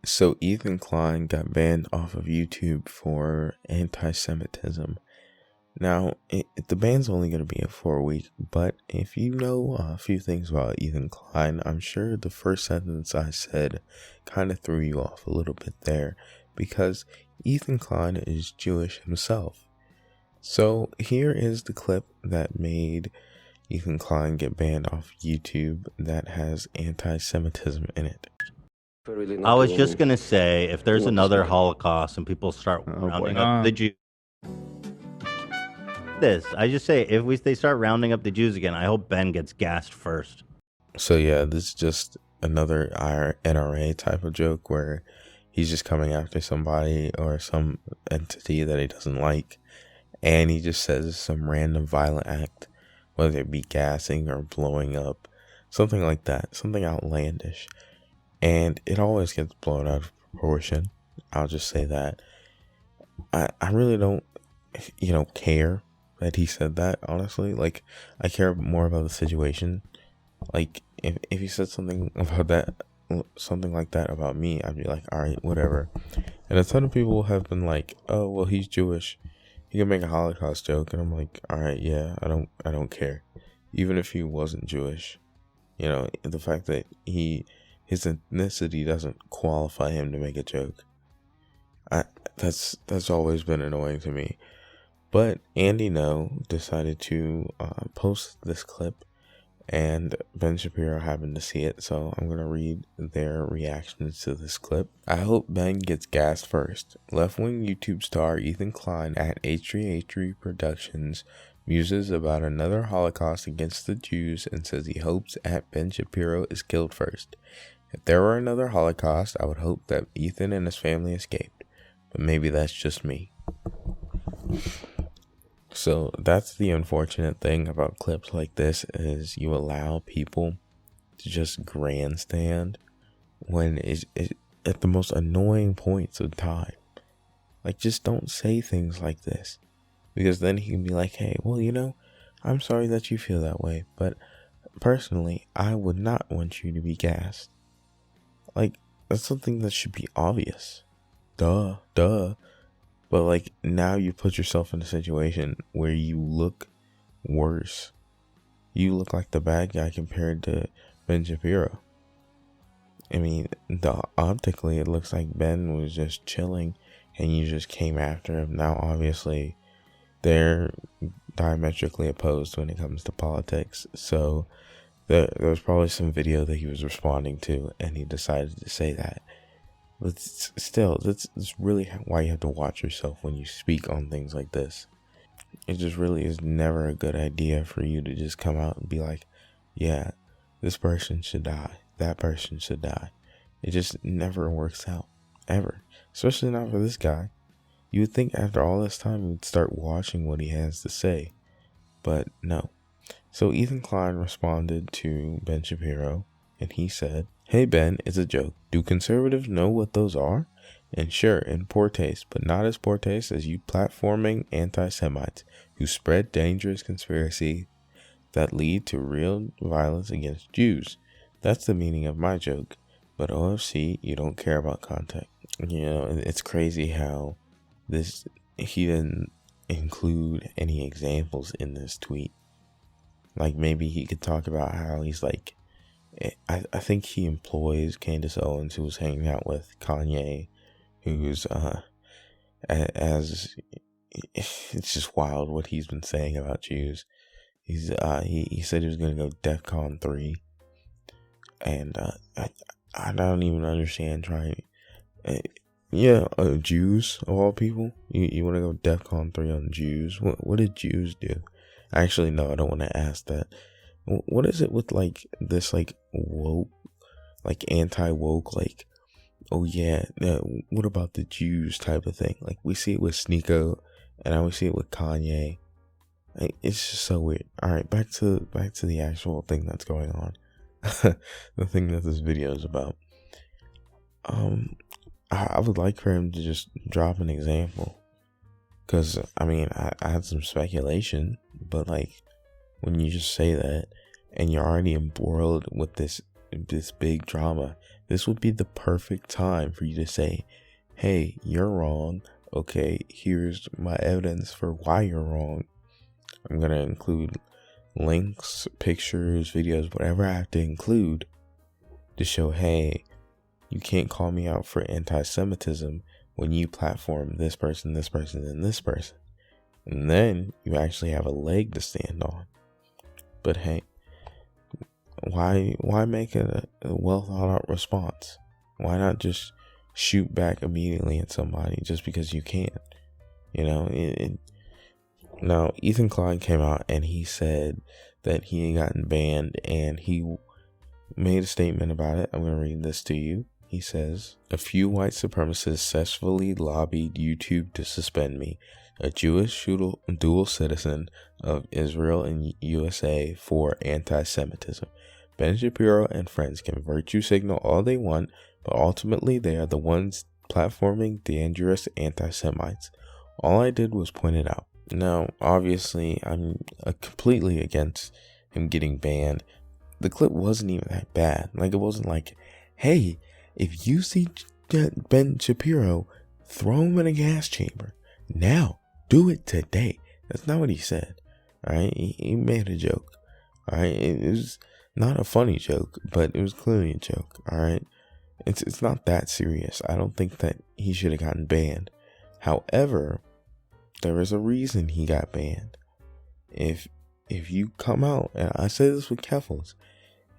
So Ethan Klein got banned off of YouTube for anti-Semitism. Now, the ban's only going to be for a week, but if you know a few things about Ethan Klein, I'm sure the first sentence I said kind of threw you off a little bit there, because Ethan Klein is Jewish himself. So here is the clip that made Ethan Klein get banned off YouTube that has anti-Semitism in it. I was just going to say, if there's another Holocaust and people start rounding up the Jews, I just say, if they start rounding up the Jews again, I hope Ben gets gassed first. So yeah, this is just another NRA type of joke where he's just coming after somebody or some entity that he doesn't like, and he just says some random violent act, whether it be gassing or blowing up, something like that, something outlandish. And it always gets blown out of proportion. I'll just say that. I really don't, care that he said that, honestly. Like, I care more about the situation. Like, if he said something like that about me, I'd be like, all right, whatever. And a ton of people have been like, oh, well, he's Jewish, he can make a Holocaust joke. And I'm like, all right, yeah, I don't care. Even if he wasn't Jewish, the fact that his ethnicity doesn't qualify him to make a joke. That's always been annoying to me. But Andy No decided to post this clip, and Ben Shapiro happened to see it, so I'm gonna read their reactions to this clip. I hope Ben gets gassed first. Left-wing YouTube star Ethan Klein at H3H3 Productions muses about another Holocaust against the Jews and says he hopes at Ben Shapiro is killed first. If there were another Holocaust, I would hope that Ethan and his family escaped, but maybe that's just me. So that's the unfortunate thing about clips like this, is you allow people to just grandstand when it's at the most annoying points of time. Like, just don't say things like this, because then he can be like, hey, well, I'm sorry that you feel that way, but personally, I would not want you to be gassed. Like, that's something that should be obvious. Duh. But, like, now you put yourself in a situation where you look worse. You look like the bad guy compared to Ben Shapiro. I mean, optically, it looks like Ben was just chilling and you just came after him. Now, obviously, they're diametrically opposed when it comes to politics. So, there was probably some video that he was responding to, and he decided to say that. But still, that's really why you have to watch yourself when you speak on things like this. It just really is never a good idea for you to just come out and be like, yeah, this person should die, that person should die. It just never works out, ever. Especially not for this guy. You would think after all this time you'd start watching what he has to say, but no. So Ethan Klein responded to Ben Shapiro, and he said, hey Ben, it's a joke. Do conservatives know what those are? And sure, in poor taste, but not as poor taste as you platforming anti-Semites who spread dangerous conspiracy that lead to real violence against Jews. That's the meaning of my joke. But OFC, you don't care about content. It's crazy how he didn't include any examples in this tweet. Like, maybe he could talk about how he's like, I think he employs Candace Owens, who was hanging out with Kanye, who's it's just wild what he's been saying about Jews. He said he was gonna go DEFCON 3, and I don't even understand trying. Jews of all people. You want to go DEFCON 3 on Jews? What did Jews do? Actually, no, I don't want to ask that. What is it with like this like woke, like anti-woke, like, oh yeah, what about the Jews type of thing? Like, we see it with Sneeko, and now we see it with Kanye. It's just so weird. All right, back to the actual thing that's going on. The thing that this video is about. I would like for him to just drop an example, because I mean, I had some speculation, but like, when you just say that and you're already embroiled with this big drama this would be the perfect time for you to say, hey, you're wrong. Okay, here's my evidence for why you're wrong. I'm going to include links, pictures, videos, whatever I have to include to show, hey, you can't call me out for anti-Semitism when you platform this person, and this person. And then you actually have a leg to stand on. But hey, why make a well thought out response? Why not just shoot back immediately at somebody just because you can? You know, now Ethan Klein came out and he said that he had gotten banned, and he made a statement about it. I'm going to read this to you. He says, a few white supremacists successfully lobbied YouTube to suspend me, a Jewish dual citizen of Israel and USA, for anti-Semitism. Ben Shapiro and friends can virtue signal all they want, but ultimately they are the ones platforming dangerous anti-Semites. All I did was point it out. Now, obviously, I'm completely against him getting banned. The clip wasn't even that bad. Like, it wasn't like, hey, if you see Ben Shapiro, throw him in a gas chamber. Now, do it today. That's not what he said. All right, he made a joke. All right, it was not a funny joke, but it was clearly a joke. All right, it's not that serious. I don't think that he should have gotten banned. However, there is a reason he got banned. If you come out, and I say this with Keffels,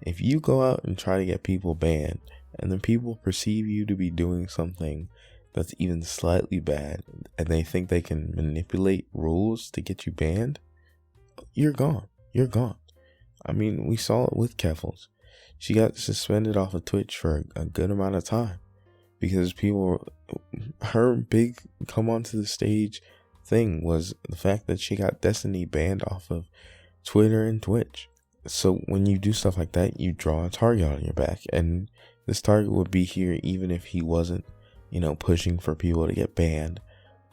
if you go out and try to get people banned, and then people perceive you to be doing something that's even slightly bad, and they think they can manipulate rules to get you banned, you're gone. You're gone. I mean, we saw it with Keffels. She got suspended off of Twitch for a good amount of time because her big come onto the stage thing was the fact that she got Destiny banned off of Twitter and Twitch. So when you do stuff like that, you draw a target on your back, and this target would be here even if he wasn't, pushing for people to get banned.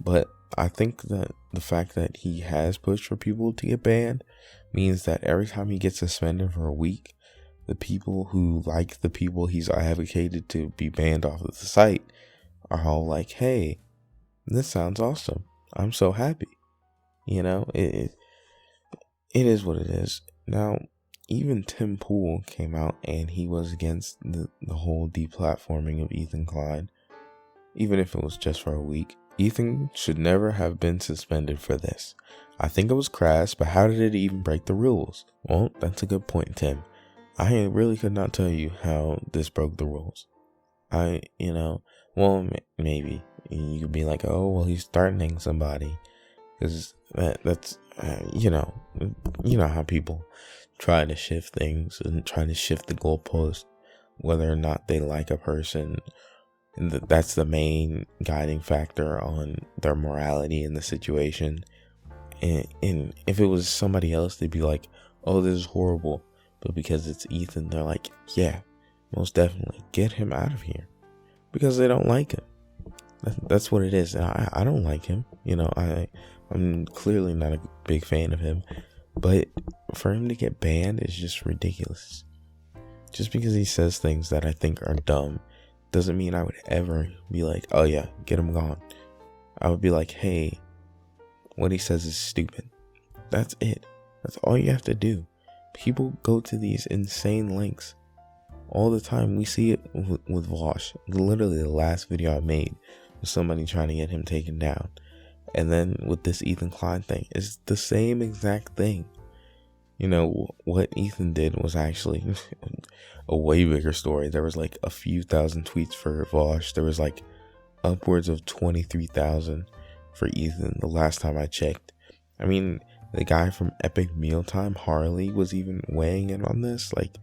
But I think that the fact that he has pushed for people to get banned means that every time he gets suspended for a week, the people who like the people he's advocated to be banned off of the site are all like, hey, this sounds awesome. I'm so happy. It is what it is. Now, even Tim Pool came out and he was against the whole deplatforming of Ethan Klein, even if it was just for a week. Ethan should never have been suspended for this. I think it was crass, but how did it even break the rules? Well, that's a good point, Tim. I really could not tell you how this broke the rules. Maybe. You could be like, oh, well, he's threatening somebody. Because that's how people try to shift things and try to shift the goalpost, whether or not they like a person. And that's the main guiding factor on their morality in the situation. And if it was somebody else, they'd be like, oh, this is horrible. But because it's Ethan, they're like, yeah, most definitely get him out of here, because they don't like him. That's what it is. I don't like him. I'm clearly not a big fan of him, but for him to get banned is just ridiculous. Just because he says things that I think are dumb doesn't mean I would ever be like, oh yeah, get him gone. I would be like, hey, what he says is stupid. That's it. That's all you have to do. People go to these insane lengths all the time. We see it with Vosh. Literally the last video I made was somebody trying to get him taken down. And then with this Ethan Klein thing, it's the same exact thing. What Ethan did was actually a way bigger story. There was like a few thousand tweets for Vosh. There was like upwards of 23,000 for Ethan the last time I checked. I mean, the guy from Epic Mealtime, Harley, was even weighing in on this. Like,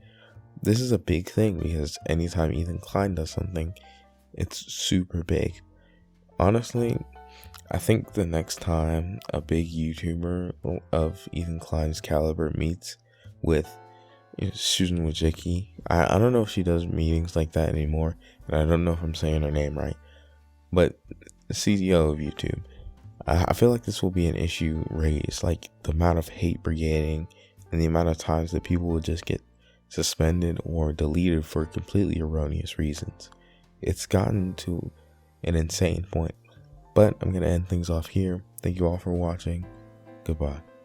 this is a big thing because anytime Ethan Klein does something, it's super big. Honestly, I think the next time a big YouTuber of Ethan Klein's caliber meets with Susan Wojcicki, I don't know if she does meetings like that anymore, and I don't know if I'm saying her name right, but the CEO of YouTube, I feel like this will be an issue raised, like the amount of hate brigading and the amount of times that people will just get suspended or deleted for completely erroneous reasons. It's gotten to an insane point. But I'm going to end things off here. Thank you all for watching. Goodbye.